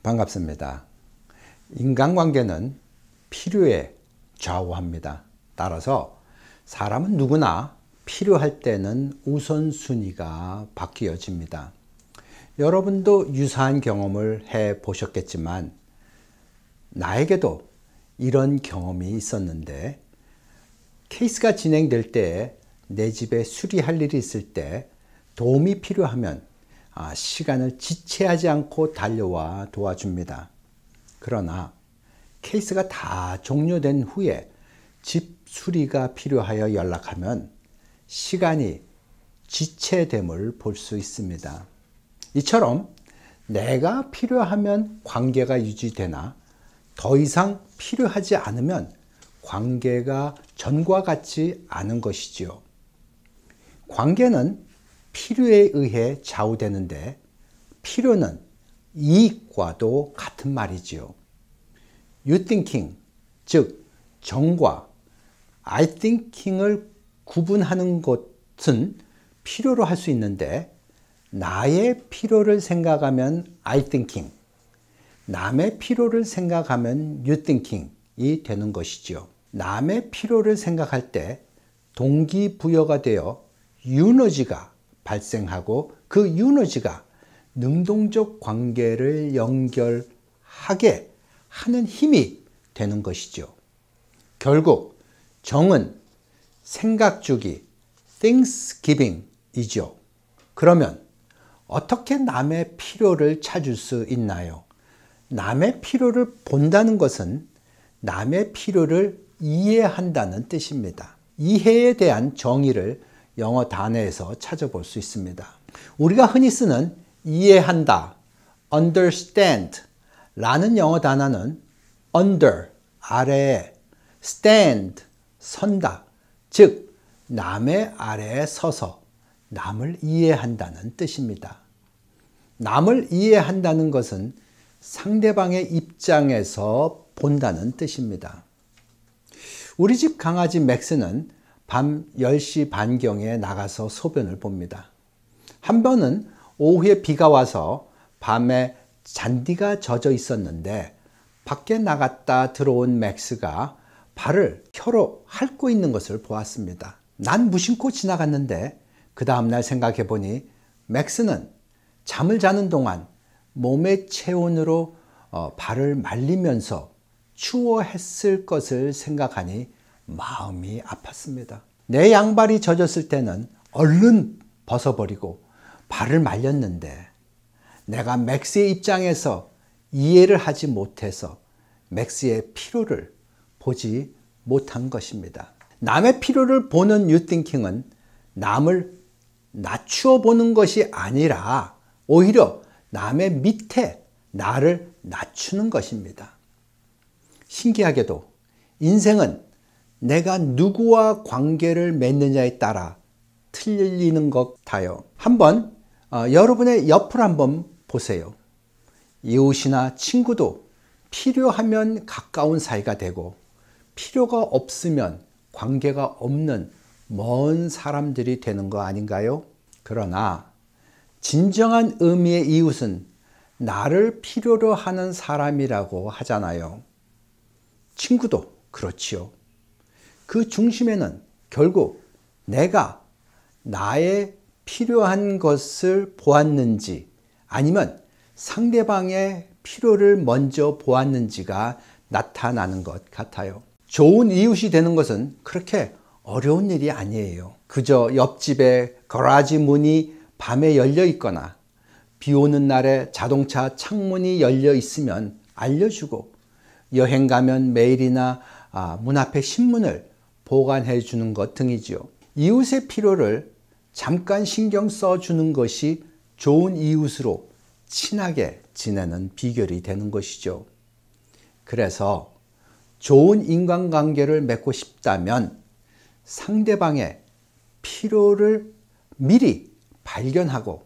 반갑습니다. 인간관계는 필요에 좌우합니다. 따라서 사람은 누구나 필요할 때는 우선순위가 바뀌어집니다. 여러분도 유사한 경험을 해 보셨겠지만 나에게도 이런 경험이 있었는데, 케이스가 진행될 때 내 집에 수리할 일이 있을 때 도움이 필요하면 시간을 지체하지 않고 달려와 도와줍니다. 그러나 케이스가 다 종료된 후에 집 수리가 필요하여 연락하면 시간이 지체됨을 볼 수 있습니다. 이처럼 내가 필요하면 관계가 유지되나 더 이상 필요하지 않으면 관계가 전과 같지 않은 것이지요. 관계는 필요에 의해 좌우되는데 필요는 이익과도 같은 말이지요. You thinking, 즉 정과 I thinking을 구분하는 것은 필요로 할 수 있는데, 나의 필요를 생각하면 I thinking, 남의 필요를 생각하면 You thinking이 되는 것이지요. 남의 필요를 생각할 때 동기부여가 되어 유너지가 발생하고 그 유너지가 능동적 관계를 연결하게 하는 힘이 되는 것이죠. 결국 정은 생각주기, Thanksgiving이죠. 그러면 어떻게 남의 필요를 찾을 수 있나요? 남의 필요를 본다는 것은 남의 필요를 이해한다는 뜻입니다. 이해에 대한 정의를 영어 단어에서 찾아볼 수 있습니다. 우리가 흔히 쓰는 이해한다, understand 라는 영어 단어는 under, 아래에, stand, 선다, 즉 남의 아래에 서서 남을 이해한다는 뜻입니다. 남을 이해한다는 것은 상대방의 입장에서 본다는 뜻입니다. 우리 집 강아지 맥스는 밤 10시 반경에 나가서 소변을 봅니다. 한 번은 오후에 비가 와서 밤에 잔디가 젖어 있었는데 밖에 나갔다 들어온 맥스가 발을 혀로 핥고 있는 것을 보았습니다. 난 무심코 지나갔는데 그 다음날 생각해 보니 맥스는 잠을 자는 동안 몸의 체온으로 발을 말리면서 추워했을 것을 생각하니 마음이 아팠습니다. 내 양발이 젖었을 때는 얼른 벗어버리고 발을 말렸는데 내가 맥스의 입장에서 이해를 하지 못해서 맥스의 필요를 보지 못한 것입니다. 남의 필요를 보는 유띵킹은 남을 낮추어 보는 것이 아니라 오히려 남의 밑에 나를 낮추는 것입니다. 신기하게도 인생은 내가 누구와 관계를 맺느냐에 따라 틀리는 것 같아요. 한번 여러분의 옆을 한번 보세요. 이웃이나 친구도 필요하면 가까운 사이가 되고 필요가 없으면 관계가 없는 먼 사람들이 되는 거 아닌가요? 그러나 진정한 의미의 이웃은 나를 필요로 하는 사람이라고 하잖아요. 친구도 그렇지요. 그 중심에는 결국 내가 나의 필요한 것을 보았는지 아니면 상대방의 필요를 먼저 보았는지가 나타나는 것 같아요. 좋은 이웃이 되는 것은 그렇게 어려운 일이 아니에요. 그저 옆집에 거라지 문이 밤에 열려 있거나 비 오는 날에 자동차 창문이 열려 있으면 알려주고, 여행 가면 메일이나 문 앞에 신문을 보관해 주는 것 등이지요. 이웃의 필요를 잠깐 신경 써 주는 것이 좋은 이웃으로 친하게 지내는 비결이 되는 것이죠. 그래서 좋은 인간관계를 맺고 싶다면 상대방의 필요를 미리 발견하고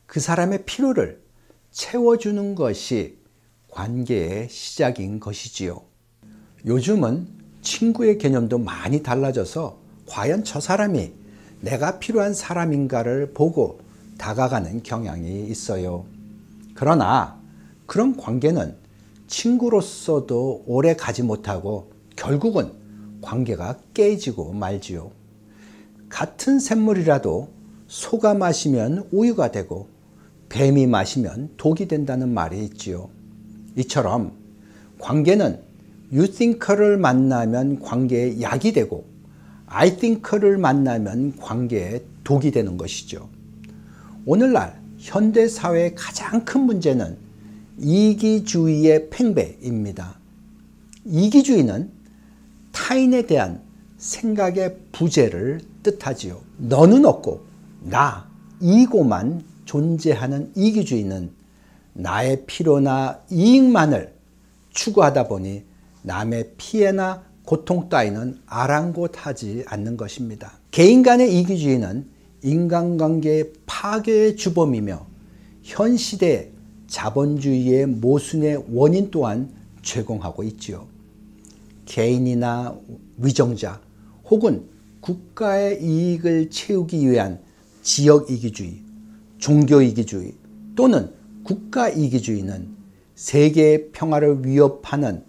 그 사람의 필요를 채워주는 것이 관계의 시작인 것이지요. 요즘은 친구의 개념도 많이 달라져서 과연 저 사람이 내가 필요한 사람인가를 보고 다가가는 경향이 있어요. 그러나 그런 관계는 친구로서도 오래 가지 못하고 결국은 관계가 깨지고 말지요. 같은 샘물이라도 소가 마시면 우유가 되고 뱀이 마시면 독이 된다는 말이 있지요. 이처럼 관계는 You think를 만나면 관계에 약이 되고 I think를 만나면 관계에 독이 되는 것이죠. 오늘날 현대사회의 가장 큰 문제는 이기주의의 팽배입니다. 이기주의는 타인에 대한 생각의 부재를 뜻하지요. 너는 없고 나, 이고만 존재하는 이기주의는 나의 필요나 이익만을 추구하다 보니 남의 피해나 고통 따위는 아랑곳하지 않는 것입니다. 개인 간의 이기주의는 인간관계의 파괴의 주범이며 현 시대의 자본주의의 모순의 원인 또한 제공하고 있지요. 개인이나 위정자 혹은 국가의 이익을 채우기 위한 지역 이기주의, 종교 이기주의 또는 국가 이기주의는 세계의 평화를 위협하는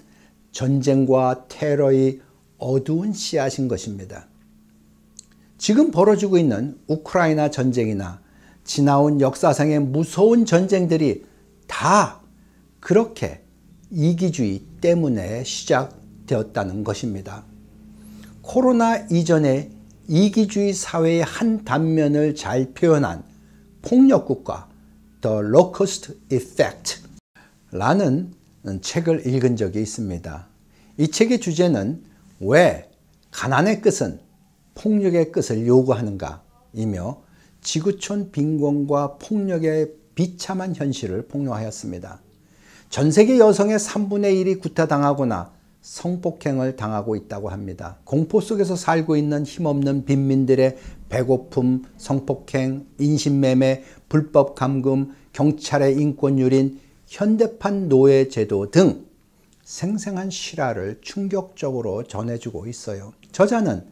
전쟁과 테러의 어두운 씨앗인 것입니다. 지금 벌어지고 있는 우크라이나 전쟁이나 지나온 역사상의 무서운 전쟁들이 다 그렇게 이기주의 때문에 시작되었다는 것입니다. 코로나 이전에 이기주의 사회의 한 단면을 잘 표현한 폭력국가 The Locust Effect 라는 책을 읽은 적이 있습니다. 이 책의 주제는 왜 가난의 끝은 폭력의 끝을 요구하는가 이며 지구촌 빈곤과 폭력의 비참한 현실을 폭로하였습니다. 전 세계 여성의 3분의 1이 구타당하거나 성폭행을 당하고 있다고 합니다. 공포 속에서 살고 있는 힘없는 빈민들의 배고픔, 성폭행, 인신매매, 불법 감금, 경찰의 인권유린, 현대판 노예제도 등 생생한 실화를 충격적으로 전해주고 있어요. 저자는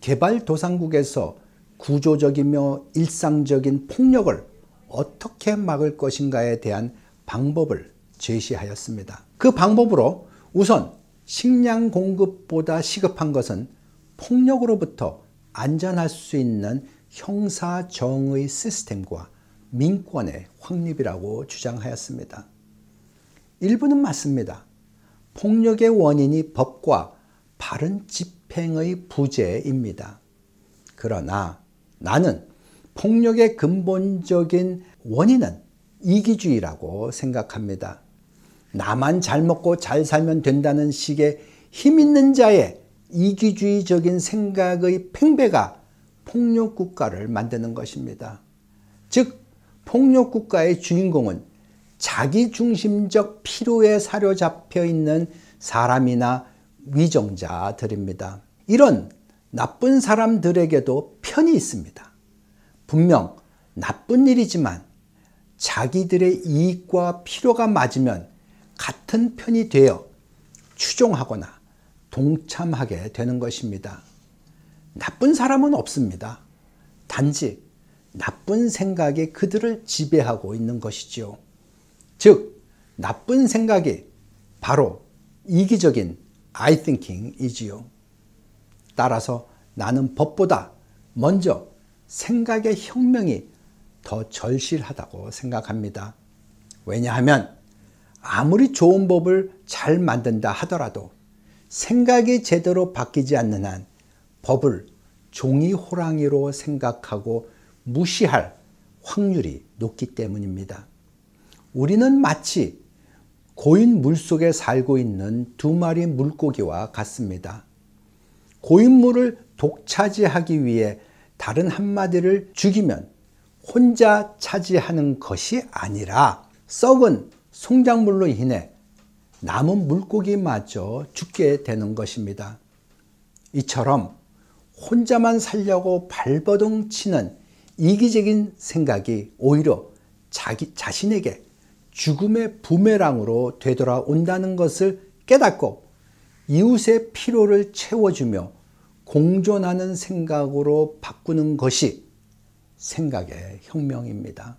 개발도상국에서 구조적이며 일상적인 폭력을 어떻게 막을 것인가에 대한 방법을 제시하였습니다. 그 방법으로 우선 식량 공급보다 시급한 것은 폭력으로부터 안전할 수 있는 형사정의 시스템과 민권의 확립이라고 주장하였습니다. 일부는 맞습니다. 폭력의 원인이 법과 바른 집행의 부재입니다. 그러나 나는 폭력의 근본적인 원인은 이기주의라고 생각합니다. 나만 잘 먹고 잘 살면 된다는 식의 힘있는 자의 이기주의적인 생각의 팽배가 폭력국가를 만드는 것입니다. 즉 폭력국가의 주인공은 자기중심적 필요에 사로잡혀 있는 사람이나 위정자들입니다. 이런 나쁜 사람들에게도 편이 있습니다. 분명 나쁜 일이지만 자기들의 이익과 필요가 맞으면 같은 편이 되어 추종하거나 동참하게 되는 것입니다. 나쁜 사람은 없습니다. 단지 나쁜 생각이 그들을 지배하고 있는 것이지요. 즉 나쁜 생각이 바로 이기적인 I thinking이지요. 따라서 나는 법보다 먼저 생각의 혁명이 더 절실하다고 생각합니다. 왜냐하면 아무리 좋은 법을 잘 만든다 하더라도 생각이 제대로 바뀌지 않는 한 법을 종이 호랑이로 생각하고 무시할 확률이 높기 때문입니다. 우리는 마치 고인 물속에 살고 있는 두 마리 물고기와 같습니다. 고인물을 독차지하기 위해 다른 한 마리를 죽이면 혼자 차지하는 것이 아니라 썩은 송작물로 인해 남은 물고기마저 죽게 되는 것입니다. 이처럼 혼자만 살려고 발버둥 치는 이기적인 생각이 오히려 자신에게 죽음의 부메랑으로 되돌아온다는 것을 깨닫고 이웃의 필요를 채워주며 공존하는 생각으로 바꾸는 것이 생각의 혁명입니다.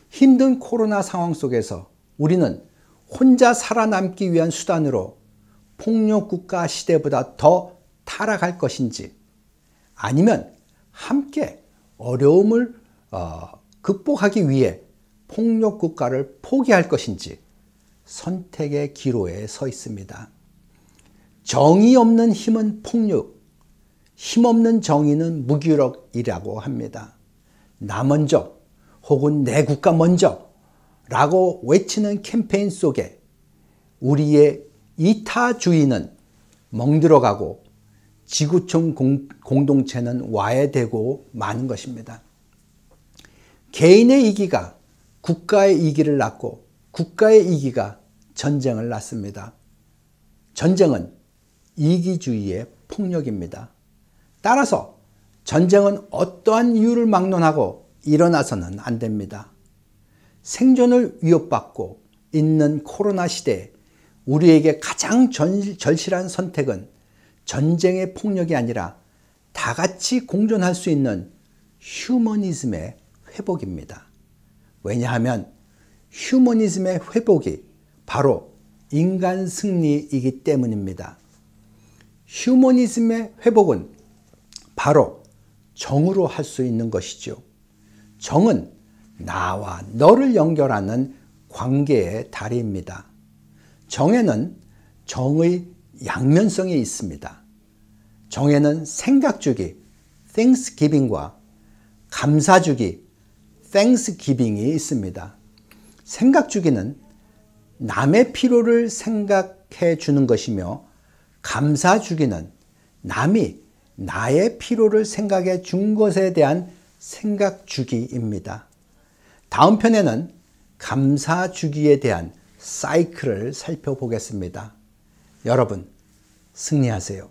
힘든 코로나 상황 속에서 우리는 혼자 살아남기 위한 수단으로 폭력국가 시대보다 더 타락할 것인지, 아니면 함께 어려움을 극복하기 위해 폭력국가를 포기할 것인지 선택의 기로에 서 있습니다. 정의 없는 힘은 폭력, 힘없는 정의는 무기력이라고 합니다. 나 먼저 혹은 내 국가 먼저 라고 외치는 캠페인 속에 우리의 이타주의는 멍들어가고 지구촌 공동체는 와해되고 마는 것입니다. 개인의 이기가 국가의 이기를 낳고 국가의 이기가 전쟁을 낳습니다. 전쟁은 이기주의의 폭력입니다. 따라서 전쟁은 어떠한 이유를 막론하고 일어나서는 안 됩니다. 생존을 위협받고 있는 코로나 시대에 우리에게 가장 절실한 선택은 전쟁의 폭력이 아니라 다 같이 공존할 수 있는 휴머니즘의 회복입니다. 왜냐하면 휴머니즘의 회복이 바로 인간 승리이기 때문입니다. 휴머니즘의 회복은 바로 정으로 할 수 있는 것이죠. 정은 나와 너를 연결하는 관계의 다리입니다. 정에는 정의 양면성이 있습니다. 정에는 생각주기, Thanksgiving과 감사주기, Thanksgiving이 있습니다. 생각주기는 남의 필요를 생각해 주는 것이며, 감사주기는 남이 나의 필요를 생각해 준 것에 대한 생각주기입니다. 다음 편에는 감사주기에 대한 사이클을 살펴보겠습니다. 여러분, 승리하세요.